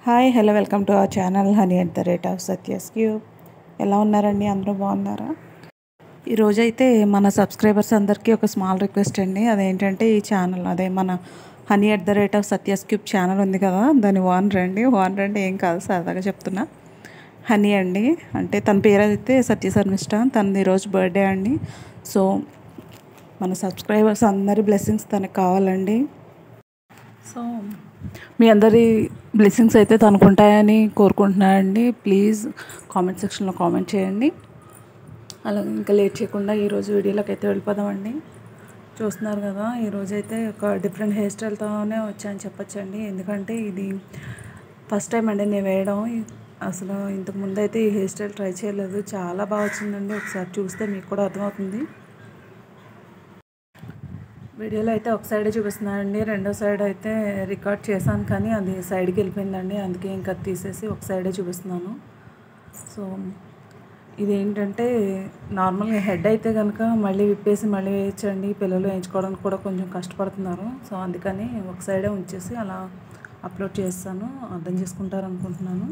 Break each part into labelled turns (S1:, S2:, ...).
S1: Hi hello welcome to our channel honey at the rate of Satyas cube. ఎలా ఉన్నారండి? అందరూ బాగున్నారా? ఈరోజైతే మన సబ్స్క్రైబర్స్ అందరికీ ఒక స్మాల్ రిక్వెస్ట్ అండి. అదేంటంటే ఈ ఛానల్ మన honey at the rate of Satyas cube channel ఉంది కదా, దాని ఓనర్ అండి ఏం కాదు, సరదాగా చెప్తున్నా. హనీ అండి, అంటే తన పేరు అయితే సత్యశర్మిష్ట. తనది ఈరోజు బర్త్డే అండి. సో మన సబ్స్క్రైబర్స్ అందరి బ్లెస్సింగ్స్ తనకు కావాలండి. సో మీ అందరి బ్లెస్సింగ్స్ అయితే తనుకుంటాయని కోరుకుంటున్నానండి. ప్లీజ్ కామెంట్ సెక్షన్లో కామెంట్ చేయండి. అలా ఇంకా లేట్ చేయకుండా ఈరోజు వీడియోలోకి అయితే వెళ్ళిపోదామండి. చూస్తున్నారు కదా, ఈరోజైతే ఒక డిఫరెంట్ హెయిర్ స్టైల్తోనే వచ్చాయని చెప్పొచ్చండి. ఎందుకంటే ఇది ఫస్ట్ టైం అండి నేను వేయడం. అసలు ఇంతకుముందు అయితే ఈ హెయిర్ స్టైల్ ట్రై చేయలేదు. చాలా బాగా వచ్చిందండి. ఒకసారి చూస్తే మీకు కూడా అర్థమవుతుంది. వీడియోలో అయితే ఒక సైడే చూపిస్తున్నానండి, రెండో సైడ్ అయితే రికార్డ్ చేశాను కానీ అది సైడ్కి వెళ్ళిపోయిందండి. అందుకే ఇంకా తీసేసి ఒక సైడే చూపిస్తున్నాను. సో ఇదేంటంటే నార్మల్గా హెడ్ అయితే కనుక మళ్ళీ విప్పేసి మళ్ళీ వేయించండి. పిల్లలు వేయించుకోవడానికి కూడా కొంచెం కష్టపడుతున్నారు. సో అందుకని ఒక సైడే ఉంచేసి అలా అప్లోడ్ చేస్తాను. అర్థం చేసుకుంటారు అనుకుంటున్నాను.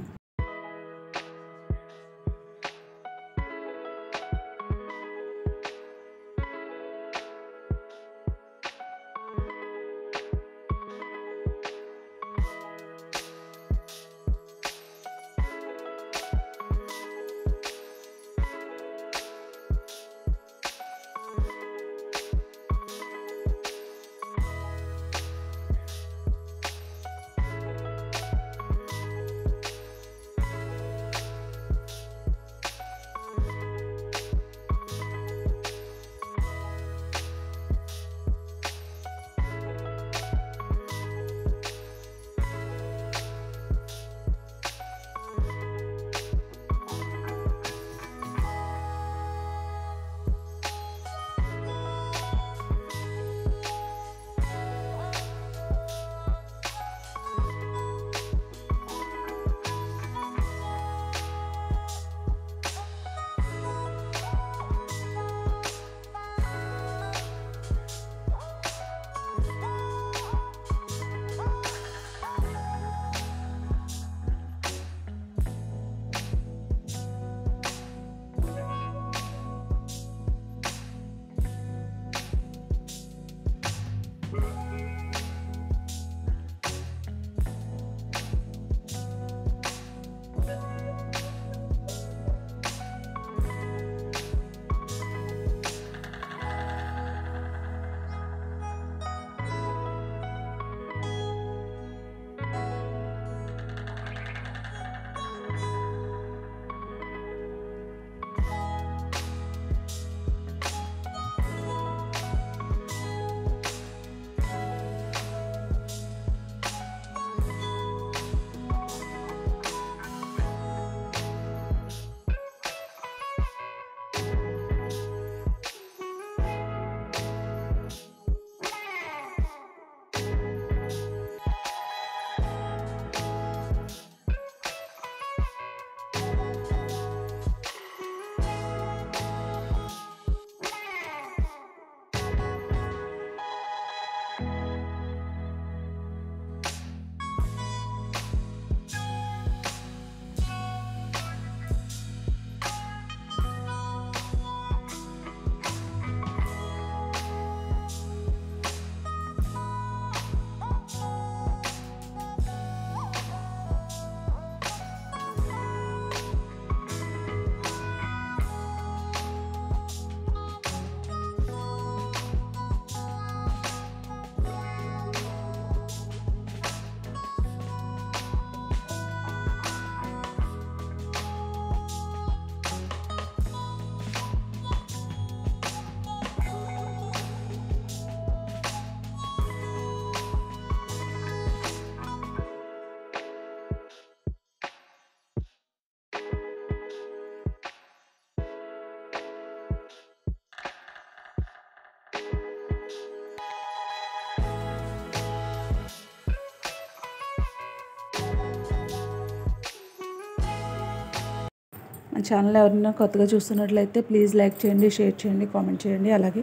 S1: మన ఛానల్ ఎవరైనా కొత్తగా చూస్తున్నట్లయితే ప్లీజ్ లైక్ చేయండి, షేర్ చేయండి, కామెంట్ చేయండి. అలాగే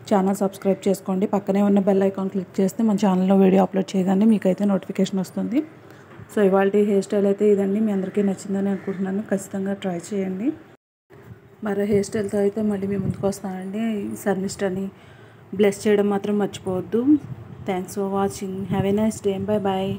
S1: ఛానల్ సబ్స్క్రైబ్ చేసుకోండి. పక్కనే ఉన్న బెల్ ఐకాన్ క్లిక్ చేస్తే మన ఛానల్లో వీడియో అప్లోడ్ చేయగానే మీకైతే నోటిఫికేషన్ వస్తుంది. సో ఇవాళ హెయిర్ స్టైల్ అయితే ఇదండి. మీ అందరికీ నచ్చిందని అనుకుంటున్నాను. ఖచ్చితంగా ట్రై చేయండి. మరో హెయిర్ స్టైల్తో అయితే మళ్ళీ మీ ముందుకు వస్తానండి. సర్నిస్టని బ్లెస్ చేయడం మాత్రం మర్చిపోవద్దు. Thanks for watching. Have a nice day. Bye bye.